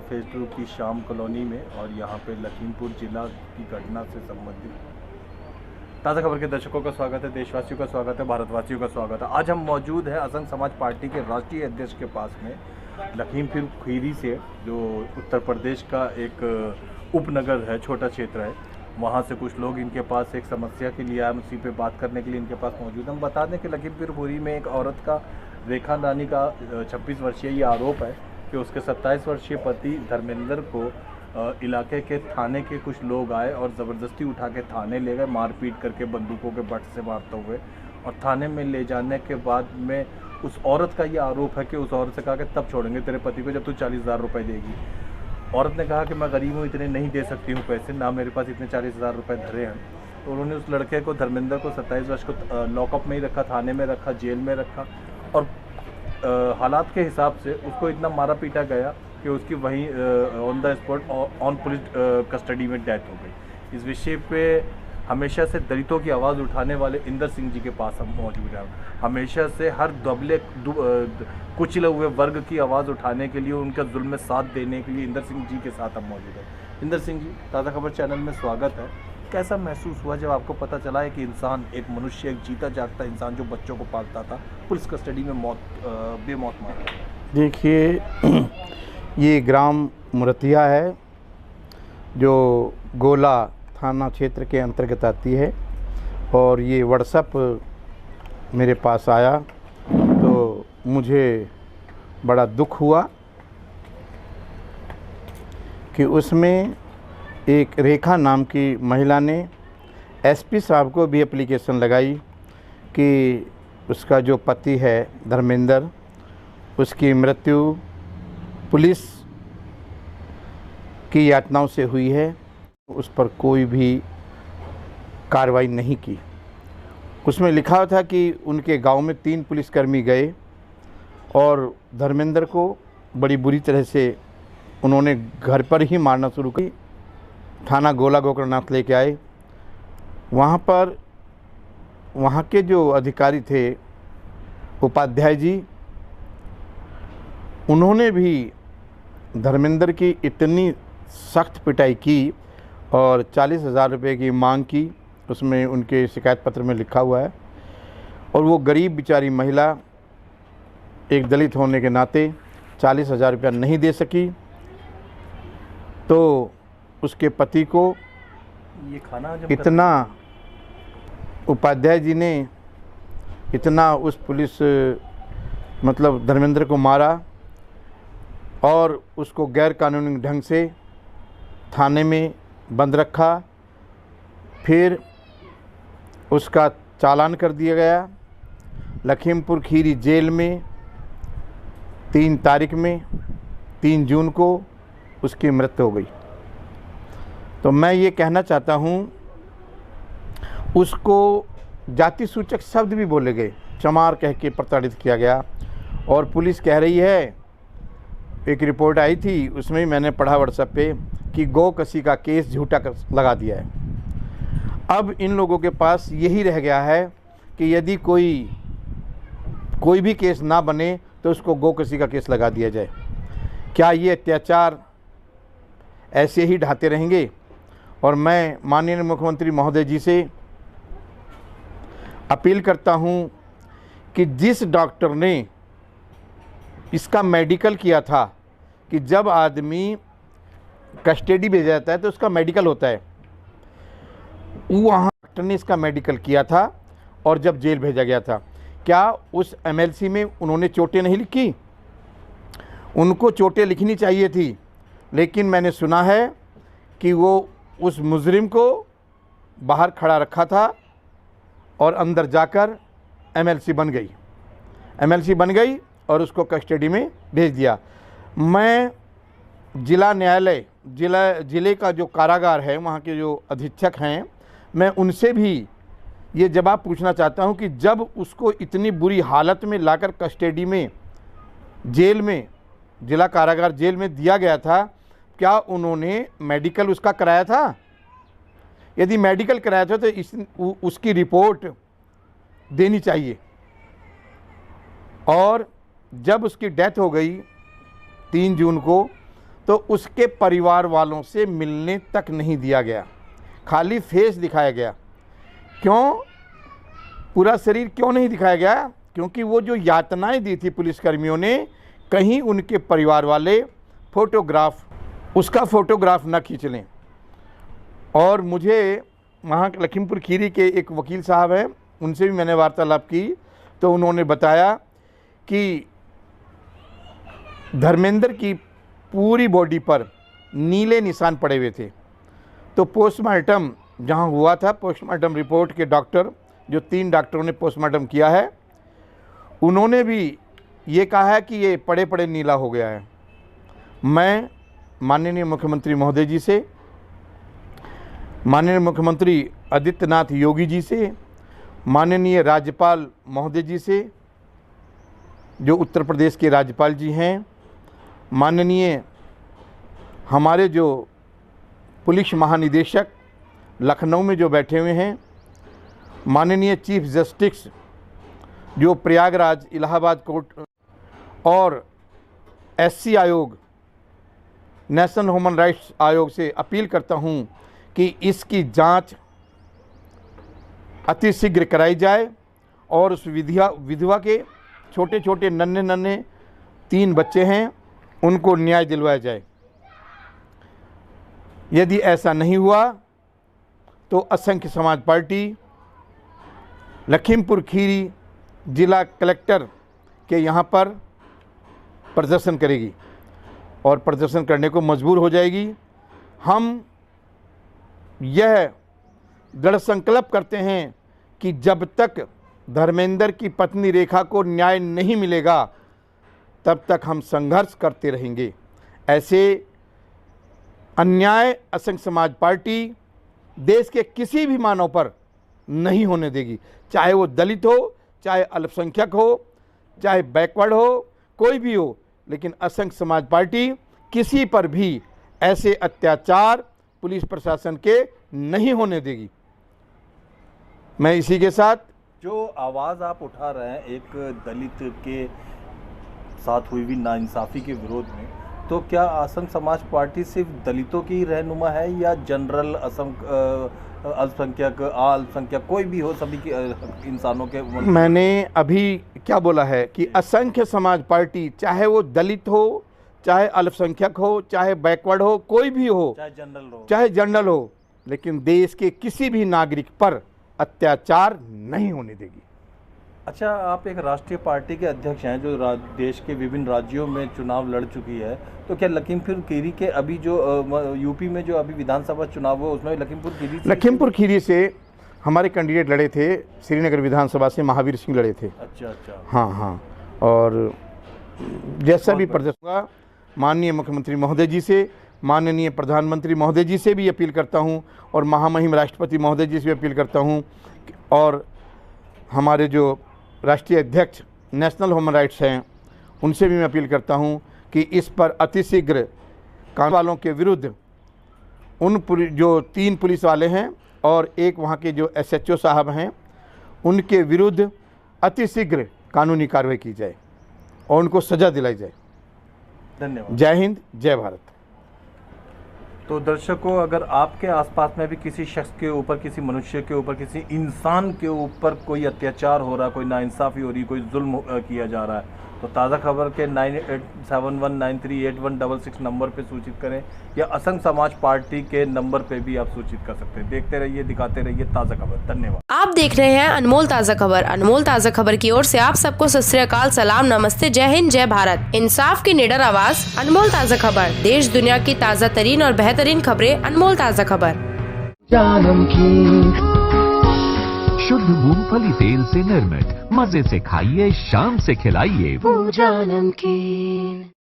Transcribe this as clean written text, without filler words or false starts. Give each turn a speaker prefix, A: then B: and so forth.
A: Phase 2 की शाम colony में और यहाँ पे लखीमपुर जिला की घटना से संबंधित ताज़ा खबर के दर्शकों का स्वागत है, देशवासियों का स्वागत है, भारतवासियों का स्वागत है। आज हम मौजूद हैं असंग समाज पार्टी के राष्ट्रीय अध्यक्ष के पास में लखीमपुर खीरी से, जो उत्तर प्रदेश का एक उपनगर है, छोटा क्षेत्र है। वहाँ से कुछ लोग इनके पास एक समस्या के लिए आए, उसी पे बात करने के लिए इनके पास मौजूद। हम बता दें कि लखीमपुर खीरी में एक औरत का, रेखा रानी का 26 वर्षीय ये आरोप है कि उसके 27 वर्षीय पति धर्मेंद्र को इलाके के थाने के कुछ लोग आए और ज़बरदस्ती उठा के थाने ले गए, मारपीट करके बंदूकों के बट से मारते हुए। और थाने में ले जाने के बाद में उस औरत का ये आरोप है कि उस औरत से कहा कि तब छोड़ेंगे तेरे पति को जब तू 40,000 रुपये देगी। औरत ने कहा कि मैं गरीब हूँ, इतने नहीं दे सकती हूँ पैसे, ना मेरे पास इतने 40,000 रुपये धरे हैं। तो उन्होंने उस लड़के को, धर्मेंद्र को, 27 वर्ष को लॉकअप में ही रखा, थाने में रखा, जेल में रखा। और हालात के हिसाब से उसको इतना मारा पीटा गया कि उसकी वहीं on the spot on police custody में डेथ हो गई। इस विषय पे हमेशा से दलितों की आवाज़ उठाने वाले इंदर सिंह जी के पास हम मौजूद हैं। हमेशा से हर दबले कुचले हुए वर्ग की आवाज़ उठाने के लिए, उनका जुल्म में साथ देने के लिए इंदर सिंह जी के साथ हम मौजूद हैं। इंदर सिंह जी, ताज़ा खबर चैनल में स्वागत है। कैसा महसूस हुआ जब आपको पता चला है कि इंसान, एक मनुष्य, एक जीता जागता इंसान जो बच्चों को पालता था, पुलिस कस्टडी में बेमौत मारा गया?
B: देखिए, ये ग्राम मुरतिया है जो गोला थाना क्षेत्र के अंतर्गत आती है। और ये व्हाट्सएप मेरे पास आया तो मुझे बड़ा दुख हुआ कि उसमें एक रेखा नाम की महिला ने एसपी साहब को भी एप्लीकेशन लगाई कि उसका जो पति है धर्मेंद्र, उसकी मृत्यु पुलिस की यातनाओं से हुई है, उस पर कोई भी कार्रवाई नहीं की। उसमें लिखा था कि उनके गांव में 3 पुलिसकर्मी गए और धर्मेंद्र को बड़ी बुरी तरह से उन्होंने घर पर ही मारना शुरू की। थाना गोला गोकर्णनाथ लेके आए। वहाँ पर वहाँ के जो अधिकारी थे, उपाध्याय जी, उन्होंने भी धर्मेंद्र की इतनी सख्त पिटाई की और 40,000 रुपये की मांग की। उसमें उनके शिकायत पत्र में लिखा हुआ है। और वो गरीब बेचारी महिला, एक दलित होने के नाते 40,000 रुपया नहीं दे सकी। तो उसके पति को
A: ये खाना जब
B: इतना, उपाध्याय जी ने इतना उस पुलिस मतलब धर्मेंद्र को मारा और उसको गैर कानूनी ढंग से थाने में बंद रखा। फिर उसका चालान कर दिया गया। लखीमपुर खीरी जेल में 3 तारीख में, 3 जून को उसकी मृत्यु हो गई। तो मैं ये कहना चाहता हूँ, उसको जाति सूचक शब्द भी बोले गए, चमार कह के प्रताड़ित किया गया। और पुलिस कह रही है, एक रिपोर्ट आई थी उसमें ही मैंने पढ़ा व्हाट्सएप पे, कि गौ कसी का केस झूठा लगा दिया है। अब इन लोगों के पास यही रह गया है कि यदि कोई भी केस ना बने तो उसको गौ कसी का केस लगा दिया जाए। क्या ये अत्याचार ऐसे ही ढाते रहेंगे? और मैं माननीय मुख्यमंत्री महोदय जी से अपील करता हूं कि जिस डॉक्टर ने इसका मेडिकल किया था, कि जब आदमी कस्टडी भेजा जाता है तो उसका मेडिकल होता है, वहाँ डॉक्टर ने इसका मेडिकल किया था और जब जेल भेजा गया था, क्या उस एमएलसी में उन्होंने चोटें नहीं लिखी? उनको चोटें लिखनी चाहिए थी। लेकिन मैंने सुना है कि वो उस मुजरिम को बाहर खड़ा रखा था और अंदर जाकर एमएलसी बन गई और उसको कस्टडी में भेज दिया। मैं जिला न्यायालय, जिले का जो कारागार है, वहाँ के जो अधीक्षक हैं, मैं उनसे भी ये जवाब पूछना चाहता हूँ कि जब उसको इतनी बुरी हालत में लाकर कस्टडी में, जेल में, जिला कारागार जेल में दिया गया था, क्या उन्होंने मेडिकल उसका कराया था? यदि मेडिकल कराया था तो उसकी रिपोर्ट देनी चाहिए। और जब उसकी डेथ हो गई 3 जून को, तो उसके परिवार वालों से मिलने तक नहीं दिया गया, खाली फेस दिखाया गया। क्यों? पूरा शरीर क्यों नहीं दिखाया गया? क्योंकि वो जो यातनाएं दी थी पुलिसकर्मियों ने, कहीं उनके परिवार वाले उसका फोटोग्राफ न खींच लें। और मुझे वहाँ के लखीमपुर खीरी के एक वकील साहब हैं, उनसे भी मैंने वार्तालाप की, तो उन्होंने बताया कि धर्मेंद्र की पूरी बॉडी पर नीले निशान पड़े हुए थे। तो पोस्टमार्टम जहाँ हुआ था, पोस्टमार्टम रिपोर्ट के डॉक्टर, जो 3 डॉक्टरों ने पोस्टमार्टम किया है, उन्होंने भी ये कहा है कि ये पड़े पड़े नीला हो गया है। मैं माननीय मुख्यमंत्री महोदय जी से, माननीय मुख्यमंत्री आदित्यनाथ योगी जी से, माननीय राज्यपाल महोदय जी से, जो उत्तर प्रदेश के राज्यपाल जी हैं, माननीय हमारे जो पुलिस महानिदेशक लखनऊ में जो बैठे हुए हैं, माननीय चीफ जस्टिस जो प्रयागराज इलाहाबाद कोर्ट, और एससी आयोग, नेशनल ह्यूमन राइट्स आयोग से अपील करता हूं कि इसकी जांच अतिशीघ्र कराई जाए और उस विधवा के छोटे छोटे नन्हे 3 बच्चे हैं, उनको न्याय दिलवाया जाए। यदि ऐसा नहीं हुआ तो असंख्य समाज पार्टी लखीमपुर खीरी जिला कलेक्टर के यहाँ पर प्रदर्शन करेगी और प्रदर्शन करने को मजबूर हो जाएगी। हम यह दृढ़ संकल्प करते हैं कि जब तक धर्मेंद्र की पत्नी रेखा को न्याय नहीं मिलेगा, तब तक हम संघर्ष करते रहेंगे। ऐसे अन्याय असंख्य समाज पार्टी देश के किसी भी मानव पर नहीं होने देगी, चाहे वो दलित हो, चाहे अल्पसंख्यक हो, चाहे बैकवर्ड हो, कोई भी हो। लेकिन असंख्य समाज पार्टी किसी पर भी ऐसे अत्याचार पुलिस प्रशासन के नहीं होने देगी। मैं इसी के साथ,
A: जो आवाज़ आप उठा रहे हैं एक दलित के साथ हुई हुई नाइंसाफ़ी के विरोध में, तो क्या असंख्य समाज पार्टी सिर्फ दलितों की रहनुमा है या जनरल अल्पसंख्यक, अल्पसंख्यक कोई भी हो, सभी के इंसानों के?
B: मैंने अभी क्या बोला है कि असंख्य समाज पार्टी, चाहे वो दलित हो, चाहे अल्पसंख्यक हो, चाहे बैकवर्ड हो, कोई भी हो, चाहे जनरल हो, लेकिन देश के किसी भी नागरिक पर अत्याचार नहीं होने देगी।
A: अच्छा, आप एक राष्ट्रीय पार्टी के अध्यक्ष हैं जो देश के विभिन्न राज्यों में चुनाव लड़ चुकी है, तो क्या लखीमपुर खीरी के अभी जो यूपी में जो अभी विधानसभा चुनाव हुआ उसमें लखीमपुर खीरी
B: से हमारे कैंडिडेट लड़े थे, श्रीनगर विधानसभा से महावीर सिंह लड़े थे।
A: अच्छा।
B: हाँ। और जैसा भी प्रदर्शन हुआ, माननीय मुख्यमंत्री महोदय जी से, माननीय प्रधानमंत्री महोदय जी से भी अपील करता हूं, और महामहिम राष्ट्रपति महोदय जी से भी अपील करता हूं, और हमारे जो राष्ट्रीय अध्यक्ष नेशनल ह्यूमन राइट्स हैं, उनसे भी मैं अपील करता हूं कि इस पर अतिशीघ्र कानून वालों के विरुद्ध, उन जो 3 पुलिस वाले हैं और एक वहाँ के जो SHO साहब हैं, उनके विरुद्ध अतिशीघ्र कानूनी कार्रवाई की जाए और उनको सज़ा दिलाई जाए।
A: धन्यवाद।
B: जय हिंद, जय भारत।
A: तो दर्शकों, अगर आपके आसपास में भी किसी शख्स के ऊपर, किसी मनुष्य के ऊपर, किसी इंसान के ऊपर कोई अत्याचार हो रहा है, कोई नाइंसाफ़ी हो रही है, कोई जुल्म किया जा रहा है, तो ताज़ा खबर के 9871938166 नंबर पे सूचित करें, या असंख्य समाज पार्टी के नंबर पे भी आप सूचित कर सकते हैं। देखते रहिए, दिखाते रहिए ताज़ा खबर। धन्यवाद।
C: आप देख रहे हैं अनमोल ताज़ा खबर। अनमोल ताज़ा खबर की ओर से आप सबको सत श्री अकाल, सलाम, नमस्ते, जय हिंद, जय भारत। इंसाफ की निडर आवाज, अनमोल ताज़ा खबर। देश दुनिया की ताज़ा तरीन और बेहतरीन खबरें, अनमोल ताज़ा खबर।
D: शुद्ध मूंगफली तेल से निर्मित, मजे से खाइए, शाम से खिलाइए।